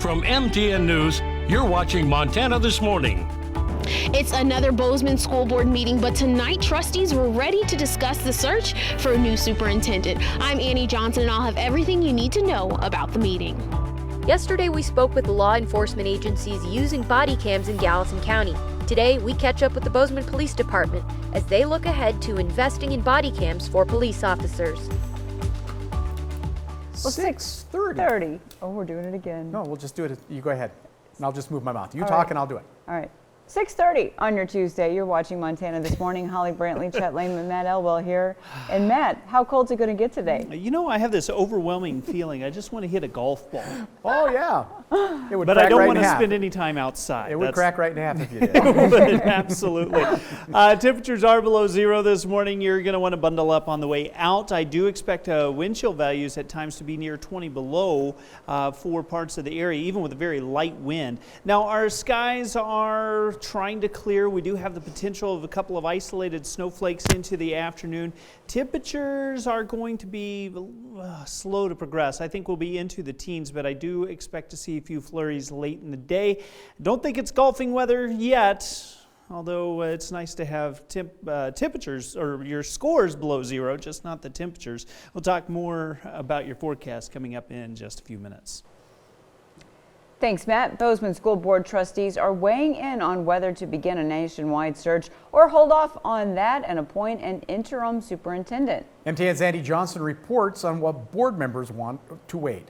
From MTN News, you're watching Montana This Morning. It's another Bozeman school board meeting, but tonight trustees were ready to discuss the search for a new superintendent. I'm Annie Johnson, and I'll have everything you need to know about the meeting. Yesterday, we spoke with the law enforcement agencies using body cams in Gallatin County. Today, we catch up with the Bozeman Police Department as they look ahead to investing in body cams for police officers. Well, 6:30. Oh, we're doing it again. No, we'll just do it. You go ahead, and I'll just move my mouth. You talk, and I'll do it. All right. 6:30 on your Tuesday. You're watching Montana This Morning. Holly Brantley, Chet Lane, and Matt Elwell here. And Matt, how cold's it going to get today? You know, I have this overwhelming feeling. I just want to hit a golf ball. Oh, yeah. It would but crack I don't right want in to half. spend any time outside. It would crack right in half if you did. Absolutely. Temperatures are below zero this morning. You're going to want to bundle up on the way out. I do expect wind chill values at times to be near 20 below for parts of the area, even with a very light wind. Now, our skies are trying to clear. We do have the potential of a couple of isolated snowflakes into the afternoon. Temperatures are going to be slow to progress. I think we'll be into the teens, but I do expect to see a few flurries late in the day. Don't think it's golfing weather yet, although it's nice to have temperatures or your scores below zero, just not the temperatures. We'll talk more about your forecast coming up in just a few minutes. Thanks, Matt. Bozeman School Board trustees are weighing in on whether to begin a nationwide search or hold off on that and appoint an interim superintendent. MTN's Andy Johnson reports on what board members want to wait.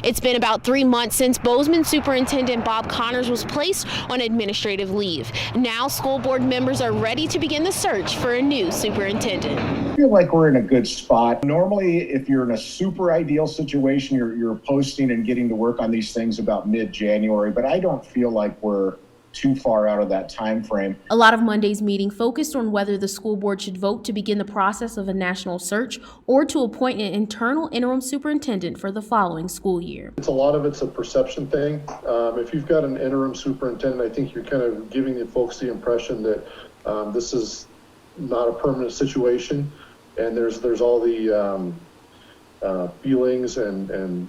It's been about 3 months since Bozeman Superintendent Bob Connors was placed on administrative leave. Now school board members are ready to begin the search for a new superintendent. I feel like we're in a good spot. Normally, if you're in a super ideal situation, you're posting and getting to work on these things about mid-January, but I don't feel like we're too far out of that time frame. A lot of Monday's meeting focused on whether the school board should vote to begin the process of a national search or to appoint an internal interim superintendent for the following school year. A lot of it's a perception thing. If you've got an interim superintendent, I think you're kind of giving the folks the impression that this is not a permanent situation, and there's all the feelings and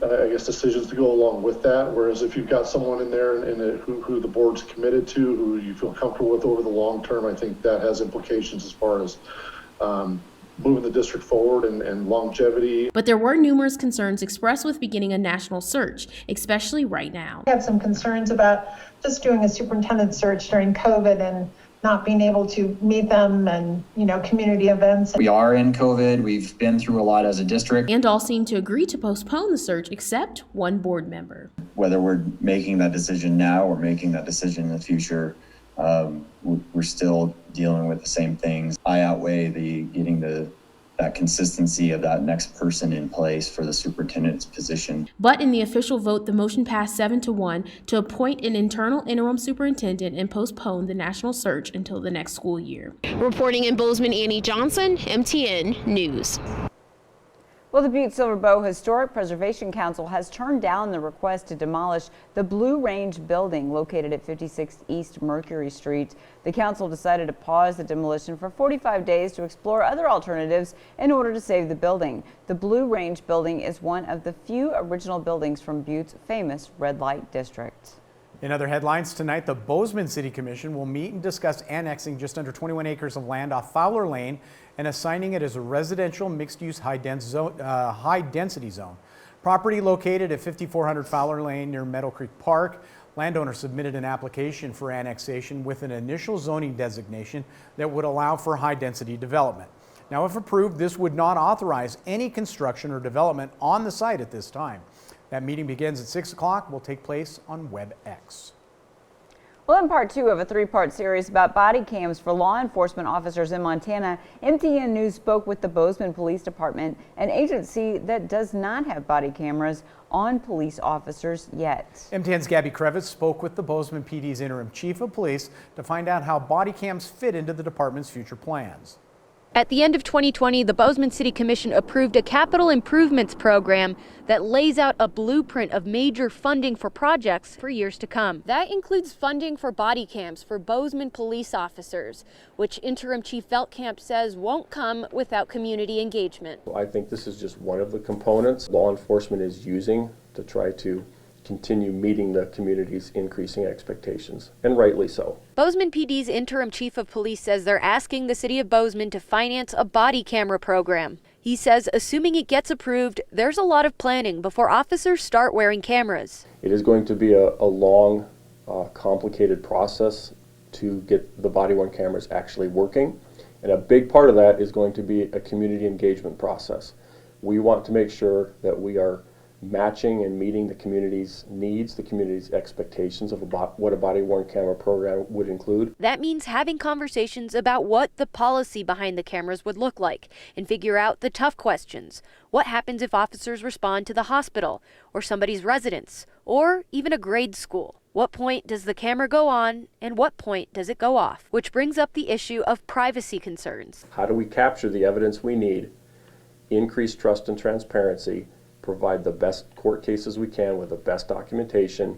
I guess decisions to go along with that. Whereas if you've got someone in there who the board's committed to, who you feel comfortable with over the long term, I think that has implications as far as moving the district forward and longevity. But there were numerous concerns expressed with beginning a national search, especially right now. I have some concerns about just doing a superintendent search during COVID and not being able to meet them and, community events. We are in COVID. We've been through a lot as a district. And all seem to agree to postpone the search except one board member. Whether we're making that decision now or making that decision in the future, we're still dealing with the same things. I outweigh getting that consistency of that next person in place for the superintendent's position. But in the official vote, the motion passed 7-1 to appoint an internal interim superintendent and postpone the national search until the next school year. Reporting in Bozeman, Annie Johnson, MTN News. Well, the Butte Silver Bow Historic Preservation Council has turned down the request to demolish the Blue Range building located at 56 East Mercury Street. The council decided to pause the demolition for 45 days to explore other alternatives in order to save the building. The Blue Range building is one of the few original buildings from Butte's famous red light district. In other headlines tonight, the Bozeman City Commission will meet and discuss annexing just under 21 acres of land off Fowler Lane and assigning it as a residential mixed-use high-density zone. Property located at 5400 Fowler Lane near Meadow Creek Park. Landowner submitted an application for annexation with an initial zoning designation that would allow for high-density development. Now, if approved, this would not authorize any construction or development on the site at this time. That meeting begins at 6 o'clock, will take place on WebEx. Well, in part 2 of a 3-part series about body cams for law enforcement officers in Montana, MTN News spoke with the Bozeman Police Department, an agency that does not have body cameras on police officers yet. MTN's Gabby Krevitz spoke with the Bozeman PD's interim chief of police to find out how body cams fit into the department's future plans. At the end of 2020, the Bozeman City Commission approved a capital improvements program that lays out a blueprint of major funding for projects for years to come. That includes funding for body cams for Bozeman police officers, which Interim Chief Veldkamp says won't come without community engagement. I think this is just one of the components law enforcement is using to try to continue meeting the community's increasing expectations, and rightly so. Bozeman PD's interim chief of police says they're asking the city of Bozeman to finance a body camera program. He says assuming it gets approved, there's a lot of planning before officers start wearing cameras. It is going to be a long, complicated process to get the body-worn cameras actually working, and a big part of that is going to be a community engagement process. We want to make sure that we are matching and meeting the community's needs, the community's expectations of what a body-worn camera program would include. That means having conversations about what the policy behind the cameras would look like and figure out the tough questions. What happens if officers respond to the hospital or somebody's residence or even a grade school? What point does the camera go on and what point does it go off? Which brings up the issue of privacy concerns. How do we capture the evidence we need, increase trust and transparency, provide the best court cases we can with the best documentation,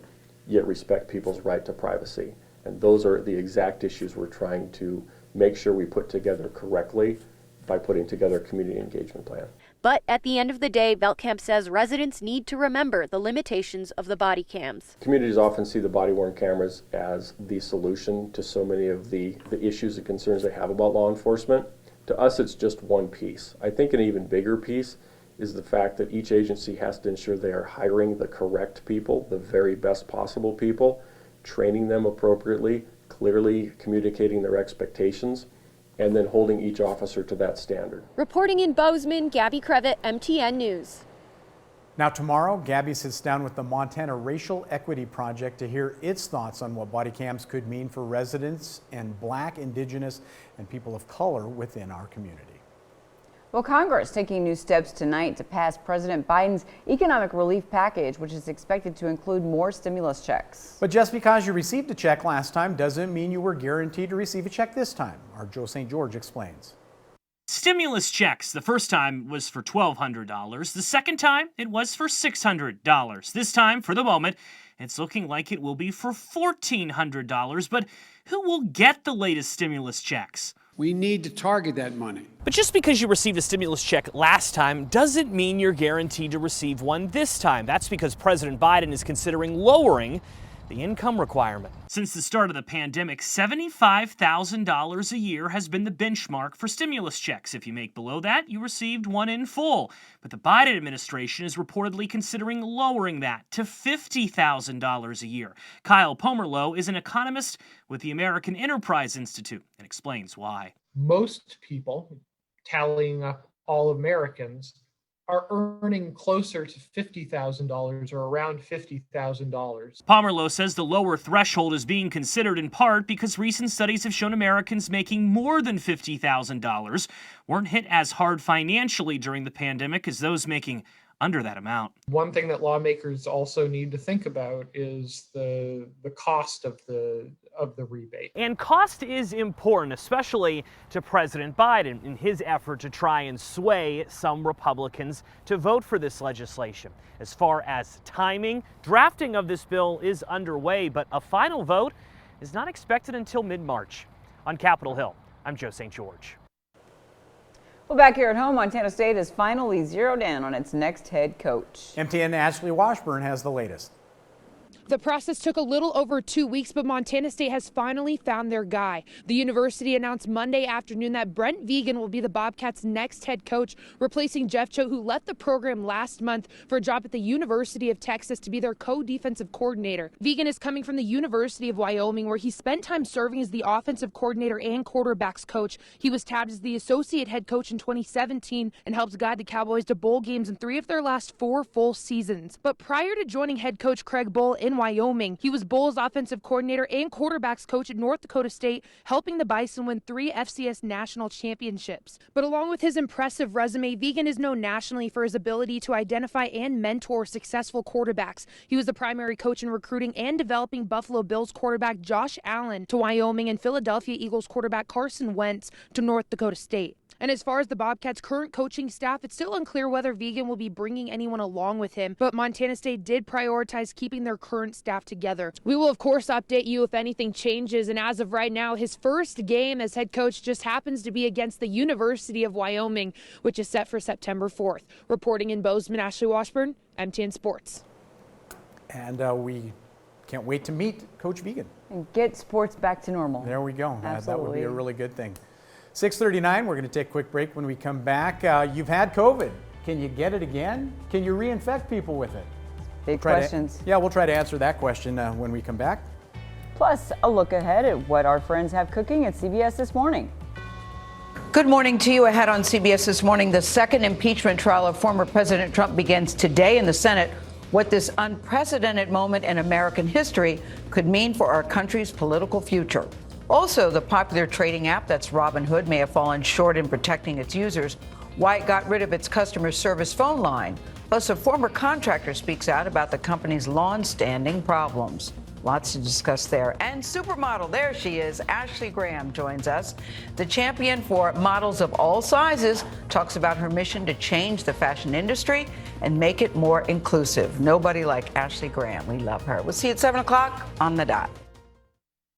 yet respect people's right to privacy? And those are the exact issues we're trying to make sure we put together correctly by putting together a community engagement plan. But at the end of the day, Veldkamp says residents need to remember the limitations of the body cams. Communities often see the body-worn cameras as the solution to so many of the issues and concerns they have about law enforcement. To us, it's just one piece. I think an even bigger piece is the fact that each agency has to ensure they are hiring the correct people, the very best possible people, training them appropriately, clearly communicating their expectations, and then holding each officer to that standard. Reporting in Bozeman, Gabby Crevitt, MTN News. Now tomorrow, Gabby sits down with the Montana Racial Equity Project to hear its thoughts on what body cams could mean for residents and Black, Indigenous, and people of color within our community. Well, Congress taking new steps tonight to pass President Biden's economic relief package, which is expected to include more stimulus checks. But just because you received a check last time doesn't mean you were guaranteed to receive a check this time. Our Joe St. George explains. Stimulus checks. The first time was for $1,200. The second time, it was for $600. This time, for the moment, it's looking like it will be for $1,400. But who will get the latest stimulus checks? We need to target that money. But just because you received a stimulus check last time doesn't mean you're guaranteed to receive one this time. That's because President Biden is considering lowering the income requirement. Since the start of the pandemic, $75,000 a year has been the benchmark for stimulus checks. If you make below that, you received one in full. But the Biden administration is reportedly considering lowering that to $50,000 a year. Kyle Pomerlow is an economist with the American Enterprise Institute and explains why. Most people, tallying up all Americans, are earning closer to $50,000 or around $50,000. Pomerlow says the lower threshold is being considered in part because recent studies have shown Americans making more than $50,000 weren't hit as hard financially during the pandemic as those making under that amount. One thing that lawmakers also need to think about is the cost of the rebate. And cost is important, especially to President Biden in his effort to try and sway some Republicans to vote for this legislation. As far as timing, drafting of this bill is underway, but a final vote is not expected until mid-March. On Capitol Hill, I'm Joe St. George. Well, back here at home, Montana State has finally zeroed in on its next head coach. MTN Ashley Washburn has the latest. The process took a little over 2 weeks, but Montana State has finally found their guy. The university announced Monday afternoon that Brent Vigen will be the Bobcats' next head coach, replacing Jeff Choate, who left the program last month for a job at the University of Texas to be their co-defensive coordinator. Vigen is coming from the University of Wyoming, where he spent time serving as the offensive coordinator and quarterbacks coach. He was tabbed as the associate head coach in 2017 and helped guide the Cowboys to bowl games in 3 of their last 4 full seasons. But prior to joining head coach Craig Bull in Wyoming, he was Bull's offensive coordinator and quarterbacks coach at North Dakota State, helping the Bison win 3 FCS national championships. But along with his impressive resume, Vigen is known nationally for his ability to identify and mentor successful quarterbacks. He was the primary coach in recruiting and developing Buffalo Bills quarterback Josh Allen to Wyoming and Philadelphia Eagles quarterback Carson Wentz to North Dakota State. And as far as the Bobcats' current coaching staff, it's still unclear whether Vigen will be bringing anyone along with him, but Montana State did prioritize keeping their current staff together. We will, of course, update you if anything changes, and as of right now, his first game as head coach just happens to be against the University of Wyoming, which is set for September 4th. Reporting in Bozeman, Ashley Washburn, MTN Sports. And we can't wait to meet Coach Vigen. And get sports back to normal. There we go. That would be a Absolutely. really good thing. 6:39, we're going to take a quick break. When we come back, you've had COVID. Can you get it again? Can you reinfect people with it? Big questions. We'll try to answer that question when we come back. Plus, a look ahead at what our friends have cooking at CBS This Morning. Good morning to you. Ahead on CBS This Morning, the second impeachment trial of former President Trump begins today in the Senate. What this unprecedented moment in American history could mean for our country's political future. Also, the popular trading app that's Robinhood may have fallen short in protecting its users. Why it got rid of its customer service phone line. Plus, a former contractor speaks out about the company's long-standing problems. Lots to discuss there. And supermodel, there she is, Ashley Graham joins us. The champion for models of all sizes talks about her mission to change the fashion industry and make it more inclusive. Nobody like Ashley Graham. We love her. We'll see you at 7 o'clock on the dot.